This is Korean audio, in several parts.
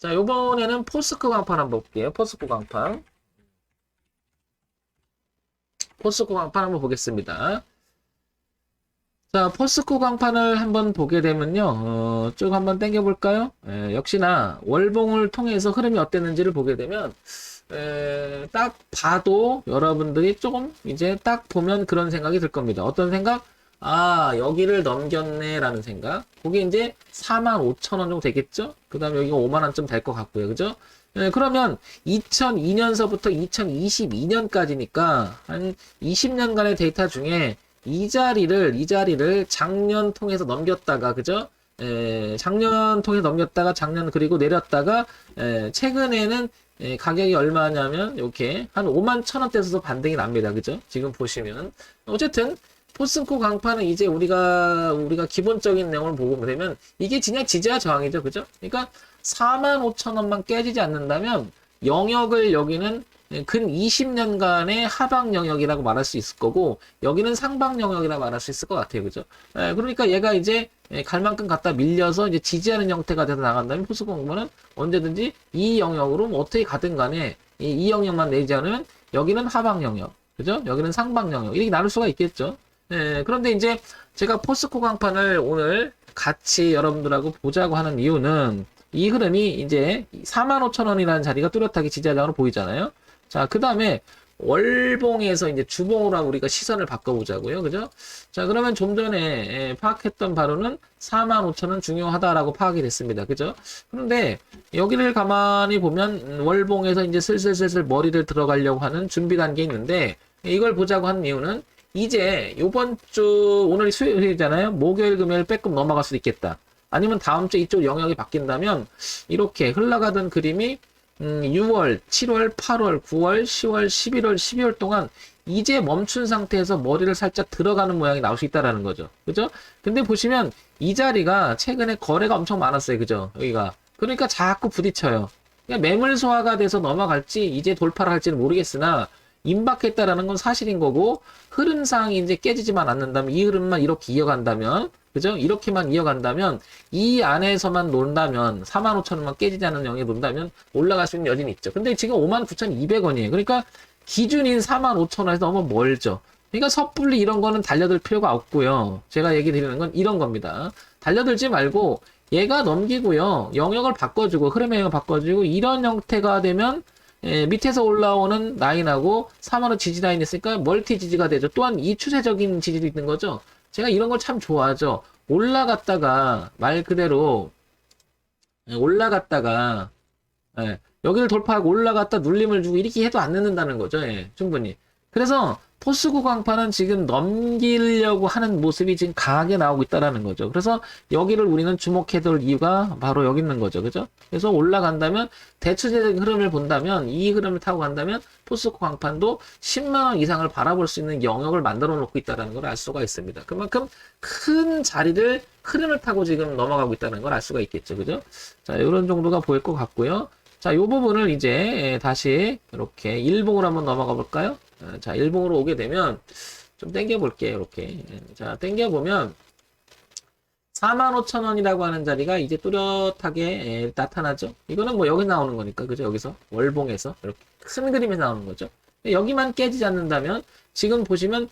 자, 요번에는 포스코 강판 한번 볼게요. 포스코 강판. 포스코 강판 한번 보겠습니다. 자, 포스코 강판을 한번 보게 되면요. 쭉 한번 당겨볼까요? 역시나 월봉을 통해서 흐름이 어땠는지를 보게 되면 딱 봐도 여러분들이 조금 이제 딱 보면 그런 생각이 들 겁니다. 어떤 생각? 아, 여기를 넘겼네 라는 생각. 그게 이제 45,000원 정도 되겠죠? 그 다음에 여기가 5만원쯤 될 것 같고요. 그죠? 그러면 2002년서부터 2022년까지니까 한 20년간의 데이터 중에 이 자리를 작년 통해서 넘겼다가, 그죠? 작년 통해서 넘겼다가 작년 그리고 내렸다가 최근에는 가격이 얼마냐면 이렇게 한 51,000원대에서 반등이 납니다. 그죠? 지금 보시면 어쨌든 포스코 강판은 이제 우리가 기본적인 내용을 보고 되면 이게 그냥 지지와 저항이죠. 그죠? 그러니까 45,000원만 깨지지 않는다면 영역을 여기는 근 20년간의 하방 영역이라고 말할 수 있을 거고 여기는 상방 영역이라고 말할 수 있을 것 같아요. 그죠? 그러니까 얘가 이제 갈 만큼 갖다 밀려서 이제 지지하는 형태가 돼서 나간다면 포스코 강판은 언제든지 이 영역으로 뭐 어떻게 가든 간에 이 영역만 내지 않으면 여기는 하방 영역, 그죠? 여기는 상방 영역 이렇게 나눌 수가 있겠죠. 그런데 이제 제가 포스코 강판을 오늘 같이 여러분들하고 보자고 하는 이유는 이 흐름이 이제 45,000원이라는 자리가 뚜렷하게 지지하장으로 보이잖아요. 자, 그 다음에 월봉에서 이제 주봉으로 하고 우리가 시선을 바꿔보자고요. 그죠? 자, 그러면 좀 전에 파악했던 바로는 45,000원 중요하다라고 파악이 됐습니다. 그죠? 그런데 여기를 가만히 보면 월봉에서 이제 슬슬 머리를 들어가려고 하는 준비 단계에 있는데 이걸 보자고 하는 이유는 이제 요번 주 오늘이 수요일이잖아요. 목요일 금요일 빼끔 넘어갈 수도 있겠다. 아니면 다음 주 이쪽 영역이 바뀐다면 이렇게 흘러가던 그림이 6월, 7월, 8월, 9월, 10월, 11월, 12월 동안 이제 멈춘 상태에서 머리를 살짝 들어가는 모양이 나올 수 있다라는 거죠. 그죠? 근데 보시면 이 자리가 최근에 거래가 엄청 많았어요. 그죠? 여기가. 그러니까 자꾸 부딪혀요. 그러니까 매물 소화가 돼서 넘어갈지 이제 돌파를 할지는 모르겠으나 임박했다라는 건 사실인 거고 흐름상이 이제 깨지지만 않는다면 이 흐름만 이렇게 이어간다면 그죠? 이렇게만 이어간다면 이 안에서만 논다면 45,000원만 깨지지 않는 영역에 논다면 올라갈 수 있는 여지는 있죠. 근데 지금 59,200원이에요. 그러니까 기준인 45,000원에서 너무 멀죠. 그러니까 섣불리 이런 거는 달려들 필요가 없고요. 제가 얘기 드리는 건 이런 겁니다. 달려들지 말고 얘가 넘기고요. 영역을 바꿔주고 흐름의 영역을 바꿔주고 이런 형태가 되면 밑에서 올라오는 라인하고 3만원 지지 라인이 있으니까 멀티 지지가 되죠. 또한 이 추세적인 지지도 있는 거죠. 제가 이런 걸 참 좋아하죠. 올라갔다가 말 그대로 올라갔다가 여기를 돌파하고 올라갔다 눌림을 주고 이렇게 해도 안 늦는다는 거죠. 충분히. 그래서 포스코 강판은 지금 넘기려고 하는 모습이 지금 강하게 나오고 있다는 거죠. 그래서 여기를 우리는 주목해야 될 이유가 바로 여기 있는 거죠. 그죠? 그래서 올라간다면 대추세적인 흐름을 본다면 이 흐름을 타고 간다면 포스코 강판도 10만원 이상을 바라볼 수 있는 영역을 만들어 놓고 있다는 걸 알 수가 있습니다. 그만큼 큰 자리를 흐름을 타고 지금 넘어가고 있다는 걸 알 수가 있겠죠. 그죠? 자, 이런 정도가 보일 것 같고요. 자, 이 부분을 이제 다시 이렇게 일봉으로 한번 넘어가 볼까요? 자, 일봉으로 오게 되면 좀 당겨 볼게요. 이렇게. 자, 당겨 보면 45,000원이라고 하는 자리가 이제 뚜렷하게 나타나죠. 이거는 뭐 여기 나오는 거니까. 그죠? 여기서 월봉에서 이렇게 큰 그림에서 나오는 거죠. 여기만 깨지지 않는다면 지금 보시면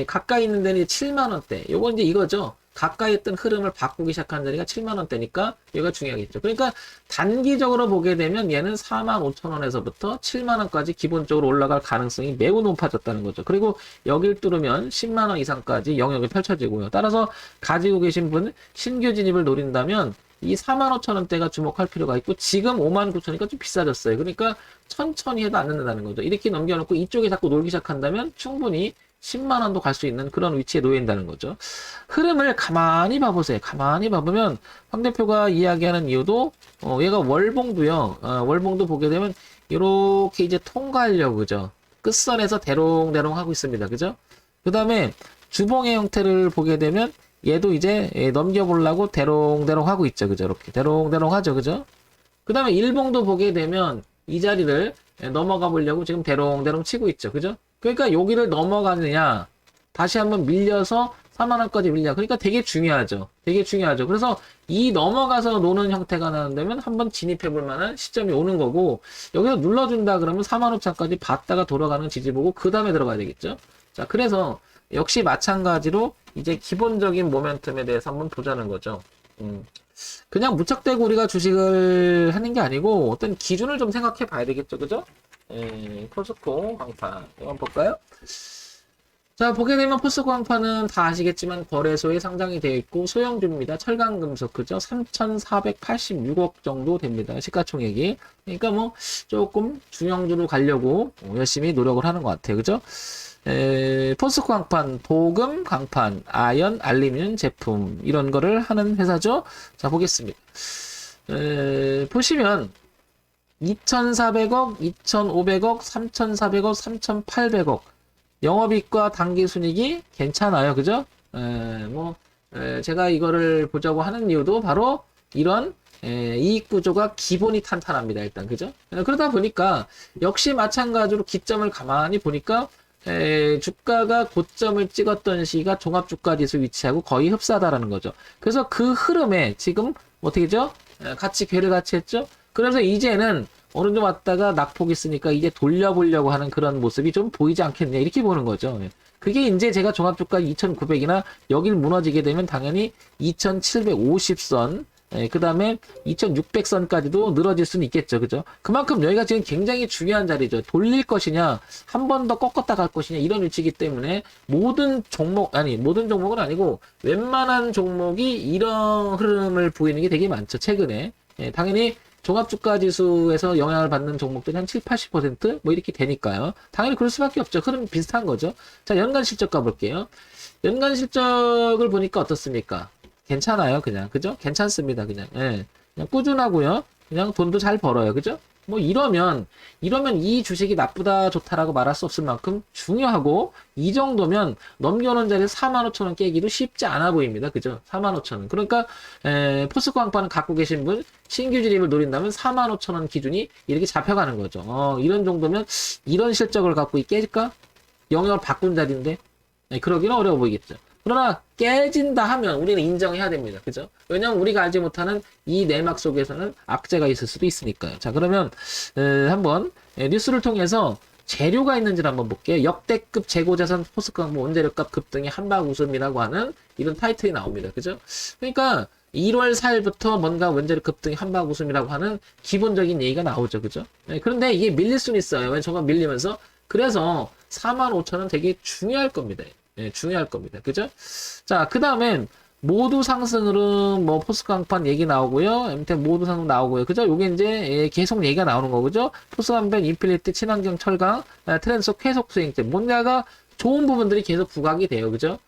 가까이 있는 데는 7만원대. 요건 이제 이거죠. 가까이 있던 흐름을 바꾸기 시작한 자리가 7만원대니까 여기가 중요하겠죠. 그러니까 단기적으로 보게 되면 얘는 45,000원에서부터 7만원까지 기본적으로 올라갈 가능성이 매우 높아졌다는 거죠. 그리고 여길 뚫으면 10만원 이상까지 영역이 펼쳐지고요. 따라서 가지고 계신 분 신규 진입을 노린다면 이 45,000원대가 주목할 필요가 있고 지금 59,000원이니까 좀 비싸졌어요. 그러니까 천천히 해도 안 늦는다는 거죠. 이렇게 넘겨놓고 이쪽에 자꾸 놀기 시작한다면 충분히 10만원도 갈 수 있는 그런 위치에 놓여 있다는 거죠. 흐름을 가만히 봐보세요. 가만히 봐보면 황 대표가 이야기하는 이유도 얘가 월봉도요. 월봉도 보게 되면 이렇게 이제 통과하려고 그죠. 끝선에서 대롱대롱 하고 있습니다. 그죠? 그 다음에 주봉의 형태를 보게 되면 얘도 이제 넘겨보려고 대롱대롱 하고 있죠. 그죠? 이렇게 대롱대롱 하죠. 그죠? 그 다음에 일봉도 보게 되면 이 자리를 넘어가 보려고 지금 대롱대롱 치고 있죠. 그죠? 그러니까 여기를 넘어가느냐 다시 한번 밀려서 4만 원까지 밀려. 그러니까 되게 중요하죠. 되게 중요하죠. 그래서 이 넘어가서 노는 형태가 나온다면 한번 진입해 볼 만한 시점이 오는 거고, 여기서 눌러준다 그러면 4만 5천까지 봤다가 돌아가는 지지 보고 그 다음에 들어가야 되겠죠. 자, 그래서 역시 마찬가지로 이제 기본적인 모멘텀에 대해서 한번 보자는 거죠. 그냥 무턱대고 우리가 주식을 하는 게 아니고 어떤 기준을 좀 생각해 봐야 되겠죠. 그죠? 포스코 강판 한번 볼까요? 자, 보게 되면 포스코 강판은 다 아시겠지만 거래소에 상장이 되어 있고 소형주입니다. 철강금속 그죠? 3,486억 정도 됩니다. 시가총액이. 그러니까 뭐 조금 중형주로 가려고 열심히 노력을 하는 것 같아요. 그죠? 포스코 강판, 도금 강판, 아연, 알루미늄 제품 이런 거를 하는 회사죠. 자, 보겠습니다. 보시면 2,400억, 2,500억, 3,400억, 3,800억 영업이익과 당기순이익이 괜찮아요. 그죠? 제가 이거를 보자고 하는 이유도 바로 이런 이익 구조가 기본이 탄탄합니다. 일단 그죠? 그러다 보니까 역시 마찬가지로 기점을 가만히 보니까 주가가 고점을 찍었던 시기가 종합주가지수 위치하고 거의 흡사하다라는 거죠. 그래서 그 흐름에 지금 어떻게죠? 같이 괴를 같이 했죠? 그래서 이제는 어느 정도 왔다가 낙폭이 있으니까 이제 돌려보려고 하는 그런 모습이 좀 보이지 않겠냐 이렇게 보는 거죠. 그게 이제 제가 종합주가 2,900이나 여길 무너지게 되면 당연히 2,750선 그 다음에 2,600선까지도 늘어질 수는 있겠죠. 그죠? 그만큼 여기가 지금 굉장히 중요한 자리죠. 돌릴 것이냐, 한 번 더 꺾었다 갈 것이냐, 이런 위치이기 때문에 모든 종목은 아니고 웬만한 종목이 이런 흐름을 보이는 게 되게 많죠. 최근에. 당연히 종합주가지수에서 영향을 받는 종목들이 한 7, 80%뭐 이렇게 되니까요. 당연히 그럴 수밖에 없죠. 흐름 비슷한 거죠. 자, 연간 실적 가볼게요. 연간 실적을 보니까 어떻습니까? 괜찮아요, 그냥. 그죠? 괜찮습니다, 그냥. 예. 그냥 꾸준하고요. 그냥 돈도 잘 벌어요. 그죠? 뭐 이러면 이 주식이 나쁘다, 좋다라고 말할 수 없을 만큼 중요하고, 이 정도면 넘겨놓은 자리에서 45,000원 깨기도 쉽지 않아 보입니다. 그죠? 45,000원. 그러니까, 포스코 강판을 갖고 계신 분, 신규 진입을 노린다면 45,000원 기준이 이렇게 잡혀가는 거죠. 이런 정도면, 이런 실적을 갖고 깨질까? 영역을 바꾼 자리인데, 그러기는 어려워 보이겠죠. 그러나 깨진다 하면 우리는 인정해야 됩니다. 그죠? 왜냐면 우리가 알지 못하는 이 내막 속에서는 악재가 있을 수도 있으니까요. 자, 그러면 한번 뉴스를 통해서 재료가 있는지를 한번 볼게요. 역대급 재고자산 포스코강판 원재료값 급등의 한박 웃음이라고 하는 이런 타이틀이 나옵니다. 그죠? 그러니까 1월 4일부터 뭔가 원재료 급등의 한박 웃음이라고 하는 기본적인 얘기가 나오죠. 그죠? 그런데 이게 밀릴 수는 있어요. 왜 저거 밀리면서. 그래서 45,000원 되게 중요할 겁니다. 중요할 겁니다. 그죠? 자, 그 다음엔 모두 상승으로 뭐 포스코 강판 얘기 나오고요. MTM 모두 상승 나오고요. 그죠? 요게 이제 계속 얘기가 나오는 거죠. 포스코 강판, 인필리티, 친환경, 철강, 트랜스속, 계속 수행제. 뭔가가 좋은 부분들이 계속 부각이 돼요. 그죠?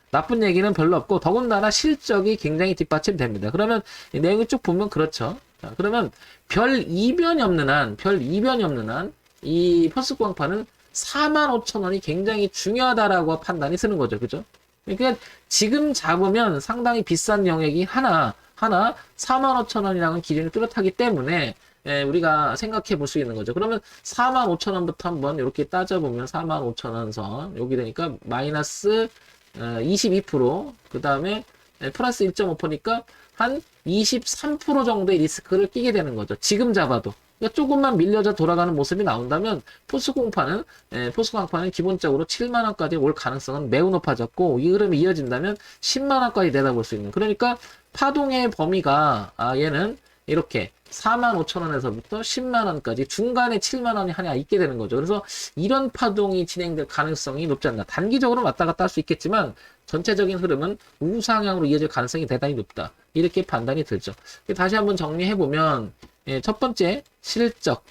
나쁜 얘기는 별로 없고 더군다나 실적이 굉장히 뒷받침됩니다. 그러면 이 내용을 쭉 보면 그렇죠. 자, 그러면 별 이변이 없는 한 이 포스코 강판은 45,000원이 굉장히 중요하다라고 판단이 쓰는 거죠. 그죠? 그러니까 지금 잡으면 상당히 비싼 영역이 하나 45,000원이라는 기준이 뚜렷하기 때문에 우리가 생각해 볼 수 있는 거죠. 그러면 45,000원부터 한번 이렇게 따져보면 45,000원 선 여기 되니까 마이너스 22%, 그 다음에 플러스 1.5%니까 한 23% 정도의 리스크를 끼게 되는 거죠. 지금 잡아도. 그러니까 조금만 밀려져 돌아가는 모습이 나온다면 포스코 강판은 기본적으로 7만원까지 올 가능성은 매우 높아졌고, 이 흐름이 이어진다면 10만원까지 내다볼 수 있는. 그러니까 파동의 범위가 얘는 이렇게 45,000원에서부터 10만원까지 중간에 7만원이 하나 있게 되는 거죠. 그래서 이런 파동이 진행될 가능성이 높지 않나. 단기적으로 왔다 갔다 할 수 있겠지만 전체적인 흐름은 우상향으로 이어질 가능성이 대단히 높다. 이렇게 판단이 들죠. 다시 한번 정리해보면 첫 번째 실적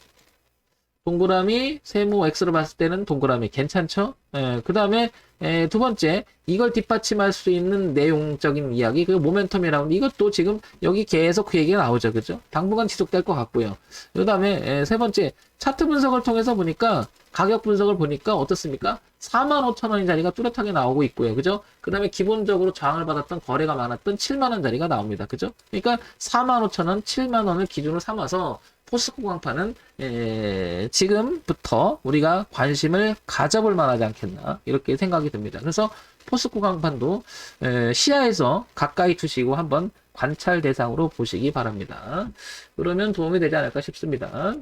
동그라미 세모 X로 봤을 때는 동그라미 괜찮죠? 그 다음에 두 번째 이걸 뒷받침할 수 있는 내용적인 이야기 그 모멘텀이라고 이것도 지금 여기 계속 그 얘기가 나오죠. 그죠? 당분간 지속될 것 같고요. 그 다음에 세 번째 차트 분석을 통해서 보니까 가격 분석을 보니까 어떻습니까? 45,000원인 자리가 뚜렷하게 나오고 있고요. 그죠? 그 다음에 기본적으로 저항을 받았던 거래가 많았던 7만원 자리가 나옵니다. 그죠? 그러니까 45,000원, 7만원을 기준으로 삼아서 포스코 강판은 지금부터 우리가 관심을 가져볼 만하지 않겠나 이렇게 생각이 듭니다. 그래서 포스코 강판도 시야에서 가까이 두시고 한번 관찰 대상으로 보시기 바랍니다. 그러면 도움이 되지 않을까 싶습니다.